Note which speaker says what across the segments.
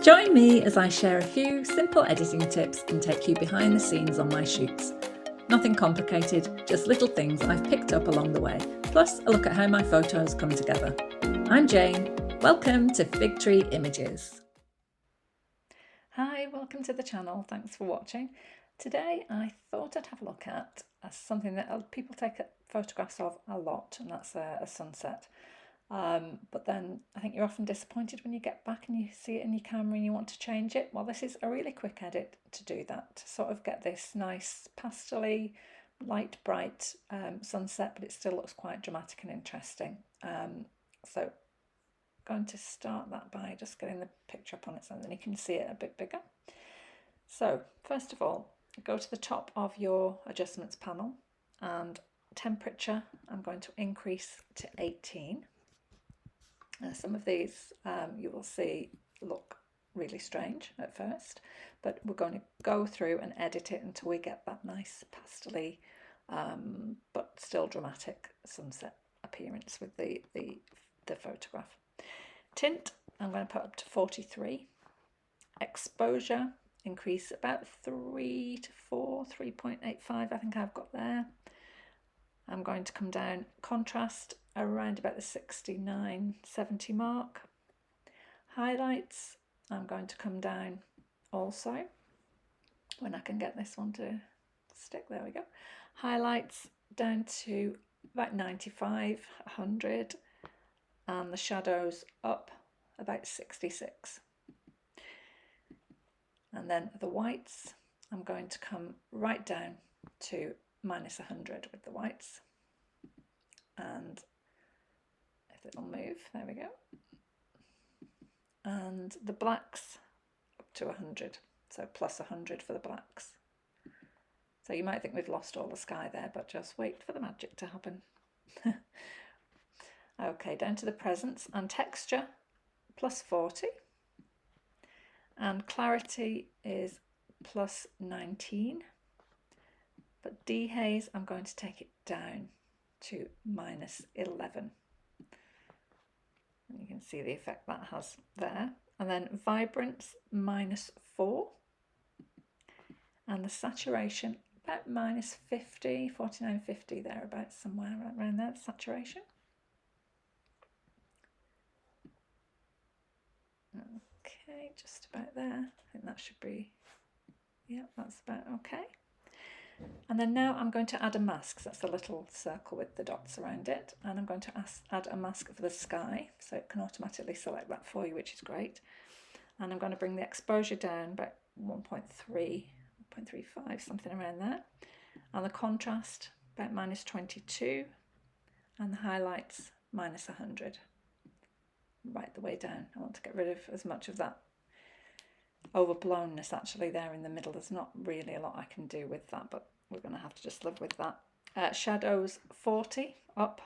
Speaker 1: Join me as I share a few simple editing tips and take you behind the scenes on my shoots. Nothing complicated, just little things I've picked up along the way, plus a look at how my photos come together. I'm Jane. Welcome to Fig Tree Images. Hi, welcome to the channel. Thanks for watching. Today I thought I'd have a look at something that people take photographs of a lot, and that's a sunset. But then I think you're often disappointed when you get back and you see it in your camera and you want to change it. Well, this is a really quick edit to do that, to sort of get this nice pastel-y, light, bright sunset, but it still looks quite dramatic and interesting. So I'm going to start that by just getting the picture up on its own, and then you can see it a bit bigger. So first of all, go to the top of your adjustments panel, and temperature I'm going to increase to 18. Some of these you will see look really strange at first, but we're going to go through and edit it until we get that nice pastel-y but still dramatic sunset appearance with the photograph. Tint I'm going to put up to 43. Exposure increase about 3 to 4, 3.85 I think I've got there. I'm going to come down contrast around about the 69, 70 mark. Highlights, I'm going to come down also, when I can get this one to stick, there we go. Highlights down to about 95, 100, and the shadows up about 66. And then the whites, I'm going to come right down to minus 100 with the whites, and if it'll move, there we go, and the blacks up to 100, so plus 100 for the blacks. So you might think we've lost all the sky there, but just wait for the magic to happen. Okay, down to the presence, and texture plus 40, and clarity is plus 19. But dehaze, I'm going to take it down to minus 11. And you can see the effect that has there. And then vibrance, minus 4. And the saturation, about minus 50, 49, 50, thereabouts, somewhere around there, the saturation. Okay, just about there. I think that should be, yeah, that's about okay. And then now I'm going to add a mask. So that's the little circle with the dots around it. And I'm going to add a mask for the sky. So it can automatically select that for you, which is great. And I'm going to bring the exposure down about 1.3, 1.35, something around there. And the contrast about minus 22. And the highlights minus 100. Right the way down. I want to get rid of as much of that overblownness actually there in the middle. There's not really a lot I can do with that, but we're going to have to just live with that. Shadows 40 up,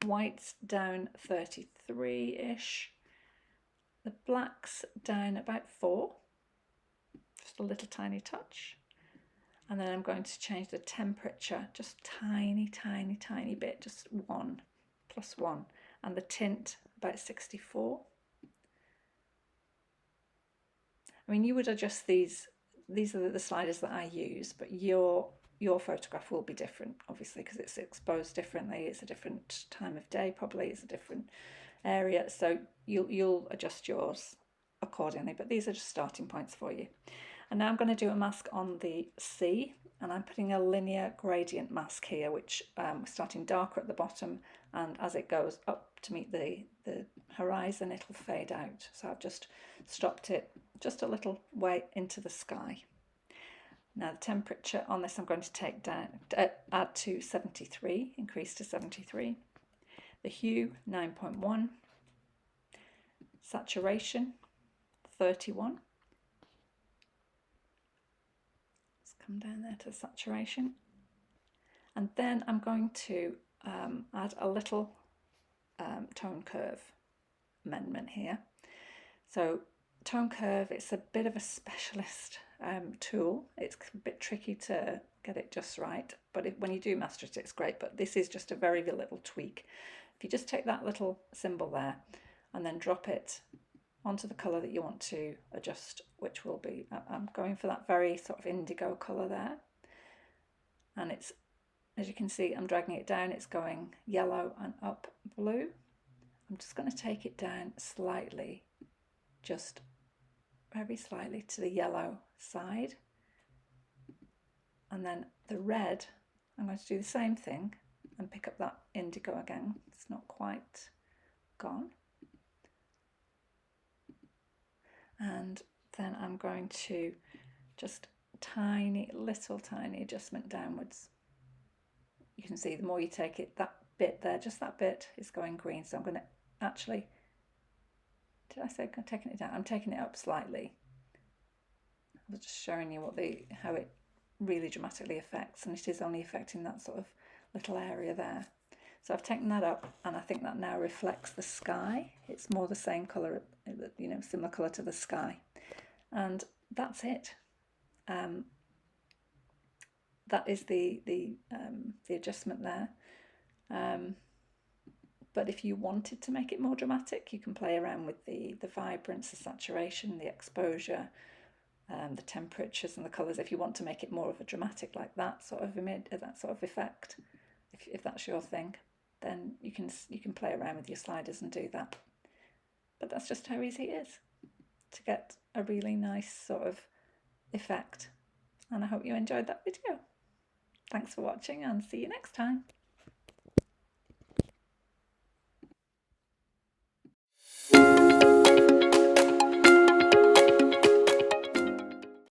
Speaker 1: whites down 33-ish, the blacks down about 4, just a little tiny touch, and then I'm going to change the temperature just tiny bit, just 1 plus 1, and the tint about 64. I mean, you would adjust these are the sliders that I use, but your photograph will be different, obviously, because it's exposed differently, it's a different time of day, probably it's a different area, so you'll adjust yours accordingly, but these are just starting points for you. And now I'm going to do a mask on the sea, and I'm putting a linear gradient mask here, which we're starting darker at the bottom, and as it goes up to meet the horizon, it'll fade out. So I've just stopped it just a little way into the sky. Now the temperature on this I'm going to take down, add to 73, increase to 73. The hue 9.1, saturation 31. Let's come down there to saturation, and then I'm going to add a little tone curve amendment here. So tone curve, it's a bit of a specialist tool. It's a bit tricky to get it just right, but when you do master it, it's great. But this is just a very little tweak. If you just take that little symbol there and then drop it onto the colour that you want to adjust, which will be, I'm going for that very sort of indigo colour there. And it's, as you can see, I'm dragging it down, it's going yellow and up blue. I'm just going to take it down slightly, just very slightly to the yellow side. And then the red, I'm going to do the same thing and pick up that indigo again. It's not quite gone. And then I'm going to just tiny adjustment downwards. You can see the more you take it, that bit there, just that bit is going green. So I'm going to actually, did I say I'm taking it down? I'm taking it up slightly. I was just showing you what how it really dramatically affects, and it is only affecting that sort of little area there. So I've taken that up, and I think that now reflects the sky. It's more the same colour, you know, similar colour to the sky. And that's it. That is the adjustment there. But if you wanted to make it more dramatic, you can play around with the vibrance, the saturation, the exposure, the temperatures and the colours. If you want to make it more of a dramatic, like that sort of image, that sort of effect, if that's your thing, then you can play around with your sliders and do that. But that's just how easy it is to get a really nice sort of effect. And I hope you enjoyed that video. Thanks for watching, and see you next time.